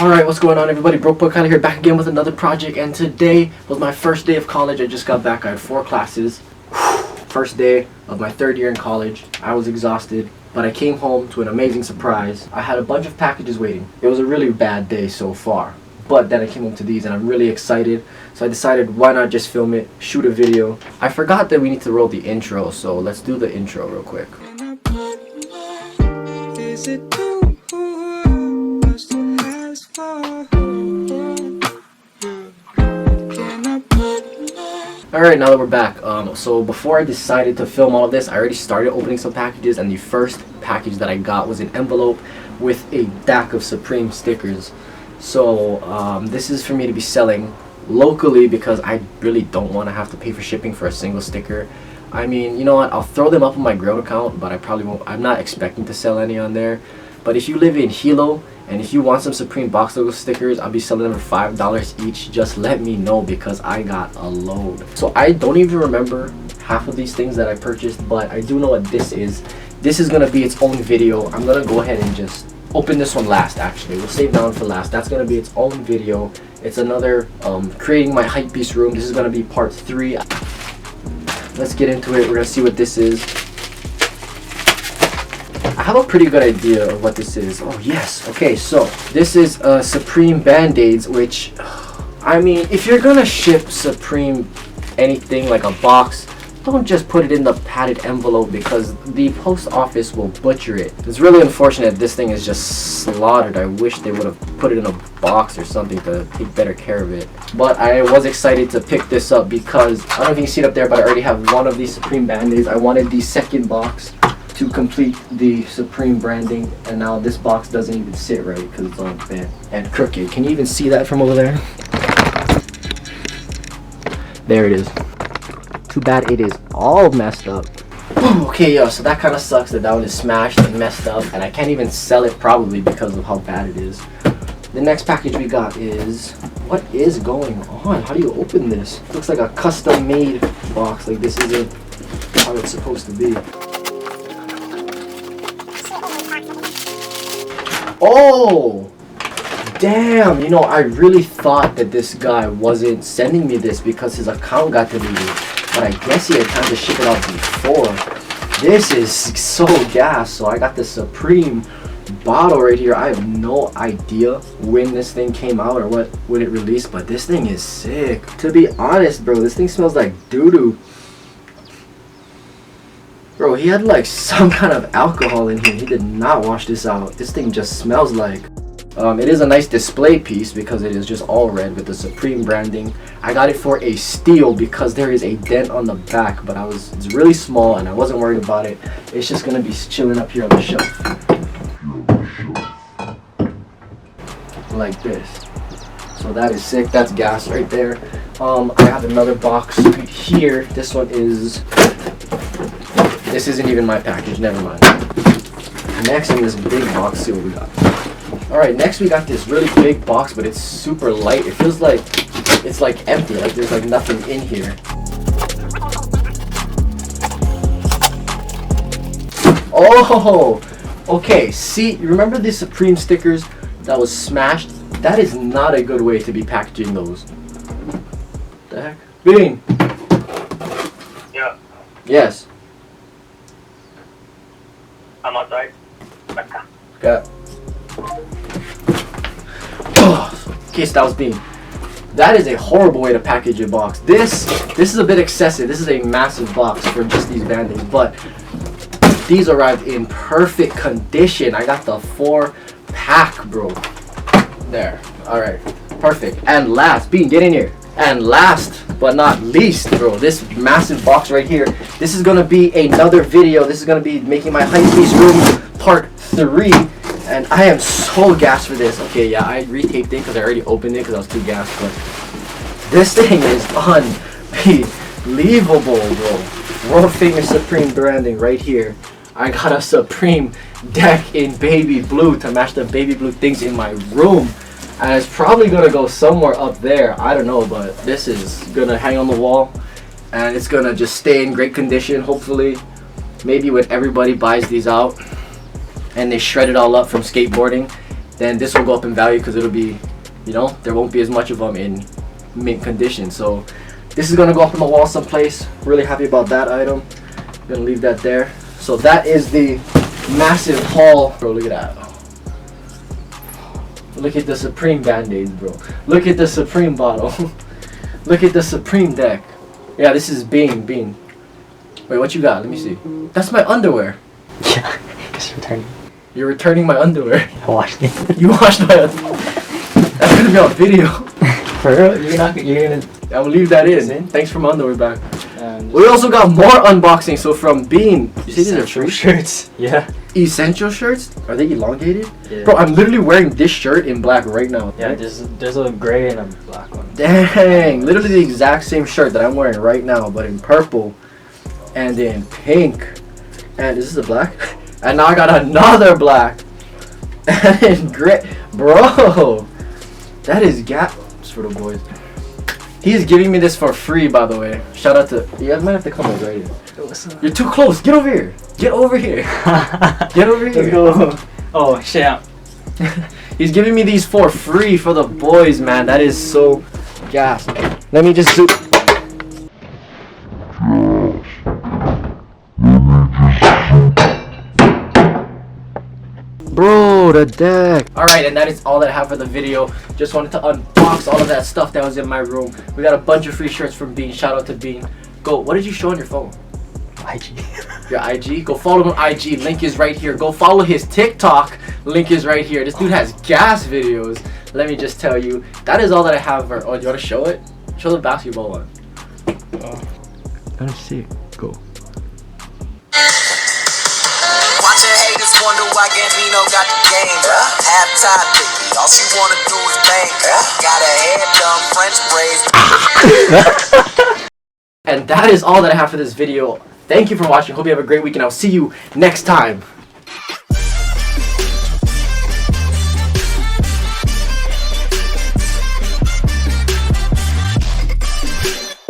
Alright, what's going on everybody? Broke Boy Kilar here, back again with another project, and today was my first day of college. I just got back. I had 4 classes. First day of my 3rd year in college. I was exhausted, but I came home to an amazing surprise. I had a bunch of packages waiting. It was a really bad day so far, but then I came home to these and I'm really excited. So I decided, why not just film it, shoot a video. I forgot that we need to roll the intro, so let's do the intro real quick. Alright, now that we're back, so before I decided to film all of this, I already started opening some packages, and the first package that I got was an envelope with a stack of Supreme stickers. So this is for me to be selling locally because I really don't want to have to pay for shipping for a single sticker. I mean, you know what, I'll throw them up on my Ground account, but I probably won't. I'm not expecting to sell any on there. But if you live in Hilo and if you want some Supreme box logo stickers, I'll be selling them for $5 each. Just let me know because I got a load. So I don't even remember half of these things that I purchased, but I do know what this is. This is going to be its own video. I'm going to go ahead and just open this one last, actually. We'll save that one for last. That's going to be its own video. It's another creating my hype beast room. This is going to be part 3. Let's get into it. We're going to see what this is. I have a pretty good idea of what this is. Oh yes, okay, so this is Supreme Band-Aids, which, I mean, if you're gonna ship Supreme anything like a box, don't just put it in the padded envelope because the post office will butcher it. It's really unfortunate this thing is just slaughtered. I wish they would have put it in a box or something to take better care of it. But I was excited to pick this up because, I don't know if you can see it up there, but I already have one of these Supreme Band-Aids. I wanted the second box to complete the Supreme branding, and now this box doesn't even sit right because it's all bent and crooked. Can you even see that from over there? There it is. Too bad it is all messed up. Okay, yo, so that kind of sucks that one is smashed and messed up, and I can't even sell it probably because of how bad it is. The next package we got is, what is going on? How do you open this? Looks like a custom made box. Like this isn't how it's supposed to be. Oh, damn, you know, I really thought that this guy wasn't sending me this because his account got deleted, but I guess he had time to ship it out before. This is so gas. So I got the Supreme bottle right here. I have no idea when this thing came out or when it released, but this thing is sick. To be honest, bro, this thing smells like doo-doo. Bro, he had like some kind of alcohol in here. He did not wash this out. This thing just smells like. It is a nice display piece because it is just all red with the Supreme branding. I got it for a steal because there is a dent on the back, but it's really small and I wasn't worried about it. It's just gonna be chilling up here on the shelf. Like this. So that is sick. That's gas right there. I have another box right here. This one is. This isn't even my package, never mind. Next in this big box, see what we got. Alright, next we got this really big box, but it's super light. It feels like it's like empty, like there's like nothing in here. Oh, okay, see, you remember the Supreme stickers that was smashed? That is not a good way to be packaging those. What the heck? Bean! Yeah. Yes. I'm outside. Okay. Okay, so that was Bean. That is a horrible way to package a box. This is a bit excessive. This is a massive box for just these Band-Aids, but these arrived in perfect condition. I got the 4-pack, bro. There. Alright. Perfect. And last, Bean, get in here. And last but not least, bro, this massive box right here. This is gonna be another video. This is gonna be making my hype beast room part 3, and I am so gassed for this. Okay, yeah, I retaped it because I already opened it because I was too gassed, but this thing is unbelievable, bro. World famous Supreme branding right here. I got a Supreme deck in baby blue to match the baby blue things in my room. And it's probably gonna go somewhere up there. I don't know, but this is gonna hang on the wall and it's gonna just stay in great condition, hopefully. Maybe when everybody buys these out and they shred it all up from skateboarding, then this will go up in value because it'll be, you know, there won't be as much of them in mint condition. So this is gonna go up on the wall someplace. Really happy about that item. Gonna leave that there. So that is the massive haul. Bro, look at that. Look at the Supreme Band-Aids, bro. Look at the Supreme bottle. Look at the Supreme deck. Yeah, this is Bean. Wait, what you got? Let me see. That's my underwear. Yeah, just returning. You're returning my underwear. I washed it. You washed my underwear. That's gonna be on video. For real? You're gonna. I will leave that in. Thanks for my underwear back. Um, We also got more unboxing. So from Bean, you see these are free shirts. Yeah. essential shirts. Are they elongated? Yeah. Bro, I'm literally wearing this shirt in black right now. Yeah, there's a gray and a black one. Dang, literally the exact same shirt that I'm wearing right now, but in purple and in pink. And is this a black? And now I got another black. And in gray. Bro, that is gaps for the boys. He's giving me this for free, by the way. Shout out to... You guys might have to come over right here. You're too close. Get over here. Get over here. Get over here. Let's go. Oh, shit. He's giving me these for free for the boys, man. That is so gas. Let me just zoom. Bro, the deck. Alright, and that is all that I have for the video. Just wanted to unbox all of that stuff that was in my room. We got a bunch of free shirts from Bean. Shout out to Bean. Go, what did you show on your phone? IG. Your IG? Go follow him on IG. Link is right here. Go follow his TikTok. Link is right here. This dude has gas videos. Let me just tell you. That is all that I have for... Oh, do you want to show it? Show the basketball one. Let me see it. Go. Wonder why Gambino got the game. Half-time picky, all she wanna do is bang. Got her hair done, French braids. And that is all that I have for this video. Thank you for watching. Hope you have a great week, and I'll see you next time.